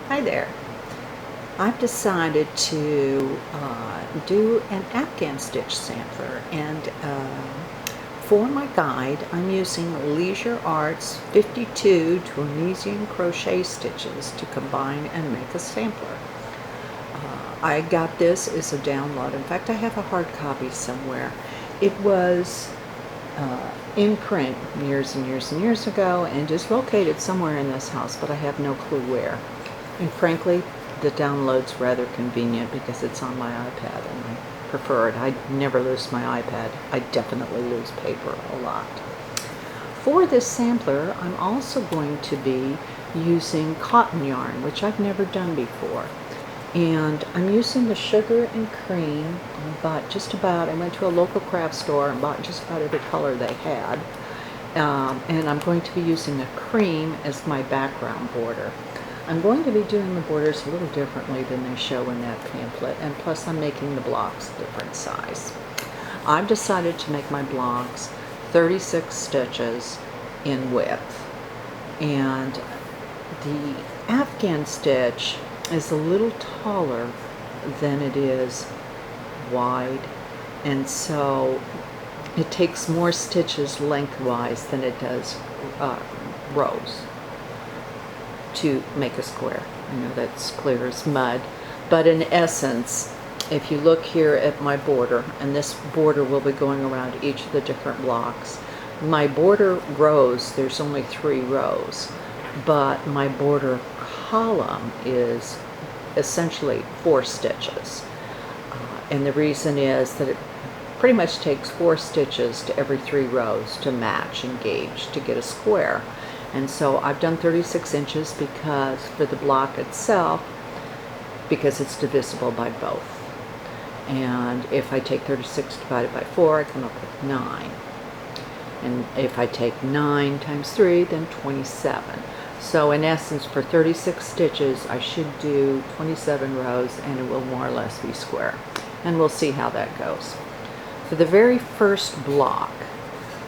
Hi there. I've decided to do an Afghan stitch sampler, and for my guide I'm using Leisure Arts 52 Tunisian crochet stitches to combine and make a sampler. I got this as a download. In fact, I have a hard copy somewhere. It was in print years and years and years ago and is located somewhere in this house, but I have no clue where. And frankly, the download's rather convenient because it's on my iPad and I prefer it. I never lose my iPad. I definitely lose paper a lot. For this sampler, I'm also going to be using cotton yarn, which I've never done before. And I'm using the sugar and cream. I went to a local craft store and bought just about every color they had. And I'm going to be using a cream as my background border. I'm going to be doing the borders a little differently than they show in that pamphlet, and plus I'm making the blocks a different size. I've decided to make my blocks 36 stitches in width, and the Afghan stitch is a little taller than it is wide, and so it takes more stitches lengthwise than it does rows to make a square. I know that's clear as mud, but in essence, if you look here at my border, and this border will be going around each of the different blocks, my border rows, there's only 3 rows, but my border column is essentially 4 stitches. And the reason is that it pretty much takes 4 stitches to every 3 rows to match and gauge to get a square. And so I've done 36 inches because for the block itself, because it's divisible by both. And if I take 36 divided by 4, I come up with 9. And if I take 9 times 3, then 27. So in essence, for 36 stitches, I should do 27 rows and it will more or less be square. And we'll see how that goes. For the very first block,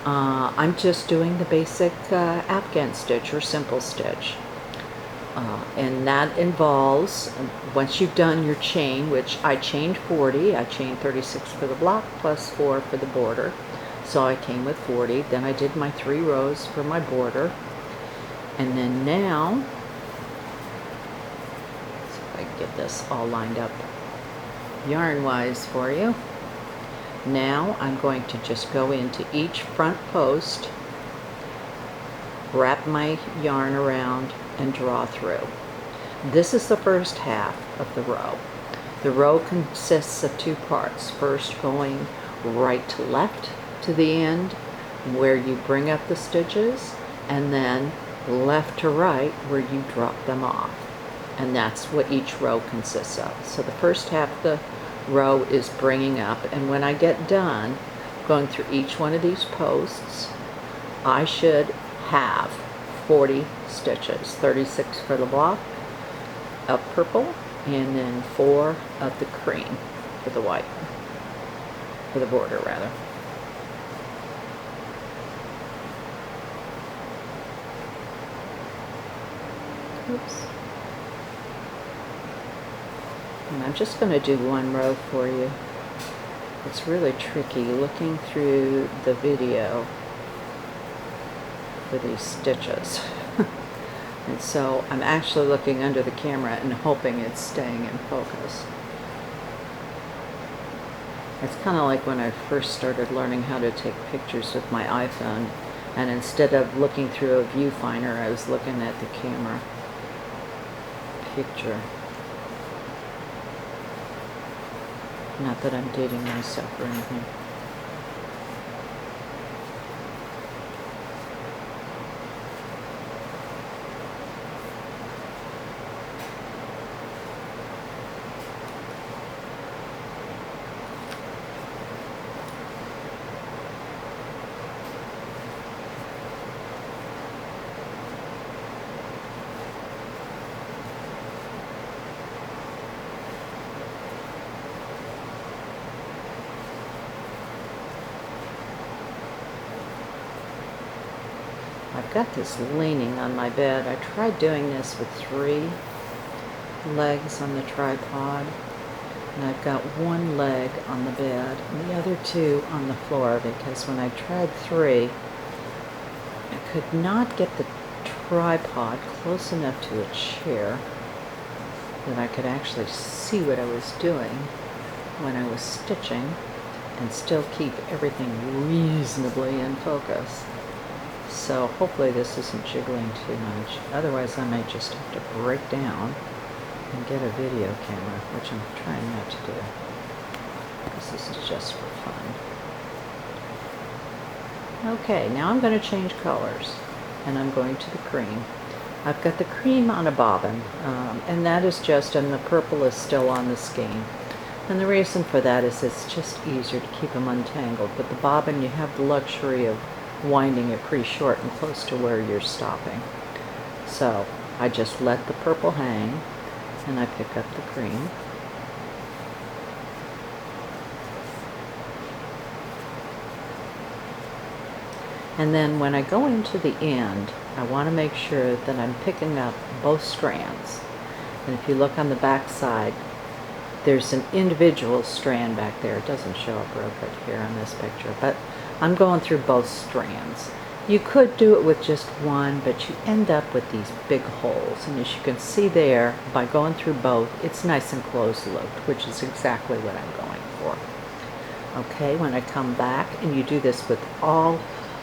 I'm just doing the basic Afghan stitch or simple stitch. And that involves, once you've done your chain, which I chained 40, I chained 36 for the block plus 4 for the border. So I came with 40. Then I did my 3 rows for my border. And then now, let's see if I can get this all lined up yarn-wise for you. Now I'm going to just go into each front post, wrap my yarn around, and draw through. This is the first half of the row. The row consists of 2 parts. First going right to left to the end where you bring up the stitches, and then left to right where you drop them off. And that's what each row consists of. So the first half of the row is bringing up, and when I get done going through each one of these posts, I should have 40 stitches, 36 for the block of purple, and then 4 of the cream for the white, for the border rather. Oops. And I'm just going to do 1 row for you. It's really tricky looking through the video for these stitches. And so I'm actually looking under the camera and hoping it's staying in focus. It's kind of like when I first started learning how to take pictures with my iPhone, and instead of looking through a viewfinder, I was looking at the camera picture. Not that I'm dating myself or anything. I've got this leaning on my bed. I tried doing this with 3 legs on the tripod, and I've got one leg on the bed and the other two on the floor, because when I tried 3, I could not get the tripod close enough to a chair that I could actually see what I was doing when I was stitching and still keep everything reasonably in focus. So hopefully this isn't jiggling too much. Otherwise I might just have to break down and get a video camera, which I'm trying not to do, because this is just for fun. Okay, now I'm going to change colors, and I'm going to the cream. I've got the cream on a bobbin, and that is just, and the purple is still on the skein. And the reason for that is it's just easier to keep them untangled. But the bobbin, you have the luxury of winding it pretty short and close to where you're stopping. So I just let the purple hang, and I pick up the cream. And then when I go into the end, I want to make sure that I'm picking up both strands. And if you look on the back side, there's an individual strand back there. It doesn't show up real good here on this picture, but I'm going through both strands. You could do it with just one, but you end up with these big holes. And as you can see there, by going through both, it's nice and close-looped, which is exactly what I'm going for. Okay, when I come back, and you do this with all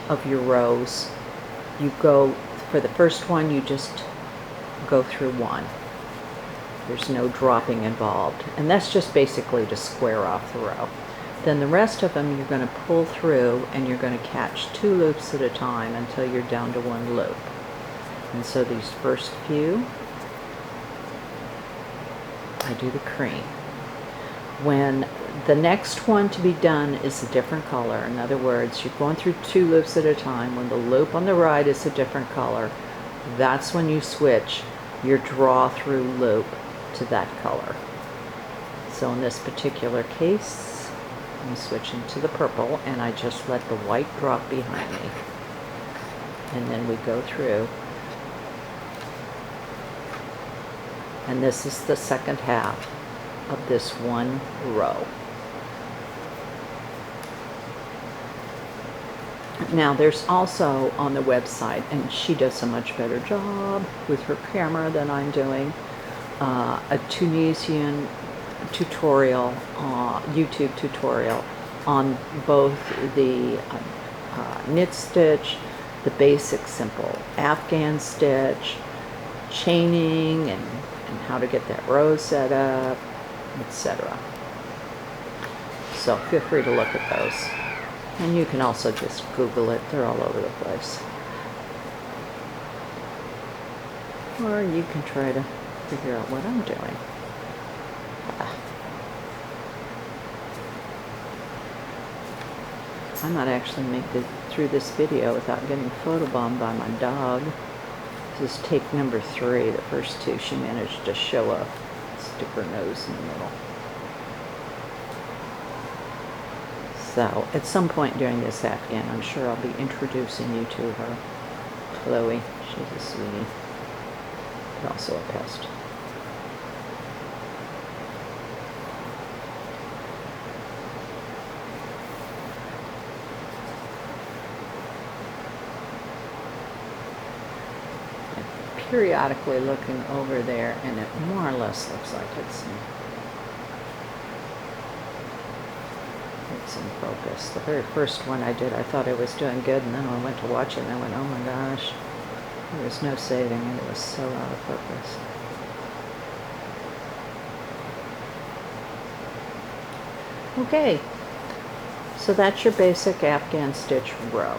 of your rows, you go, for the first one, you just go through one. There's no dropping involved. And that's just basically to square off the row. Then the rest of them you're going to pull through, and you're going to catch 2 loops at a time until you're down to 1 loop. And so these first few, I do the cream. When the next one to be done is a different color, in other words, you're going through 2 loops at a time. When the loop on the right is a different color, that's when you switch your draw through loop to that color. So in this particular case, I'm switching to the purple, and I just let the white drop behind me. And then we go through. And this is the second half of this one row. Now there's also on the website, and she does a much better job with her camera than I'm doing, a Tunisian tutorial, YouTube tutorial on both the knit stitch, the basic simple Afghan stitch, chaining, and how to get that row set up, etc. So feel free to look at those. And you can also just Google it. They're all over the place. Or you can try to figure out what I'm doing. I might actually make it through this video without getting photobombed by my dog. This is take number 3. The first 2 she managed to show up, stick her nose in the middle. So at some point during this Afghan, I'm sure I'll be introducing you to her. Chloe, she's a sweetie, but also a pest. Periodically looking over there, and it more or less looks like it's in focus. The very first one I did, I thought I was doing good, and then I went to watch it and I went, oh my gosh, there was no saving, and it was so out of focus. Okay, so that's your basic Afghan stitch row.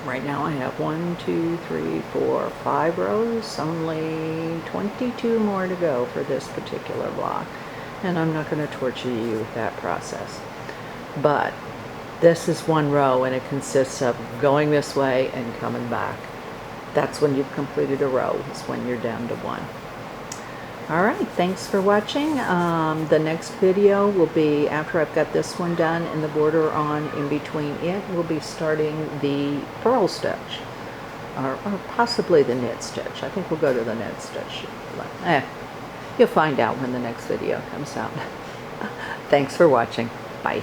Right now I have 1, 2, 3, 4, 5 rows, only 22 more to go for this particular block. And I'm not going to torture you with that process. But this is one row, and it consists of going this way and coming back. That's when you've completed a row, is when you're down to 1. Alright, thanks for watching. The next video will be, after I've got this one done and the border on in between it, we'll be starting the purl stitch. Or possibly the knit stitch. I think we'll go to the knit stitch. You'll find out when the next video comes out. Thanks for watching. Bye.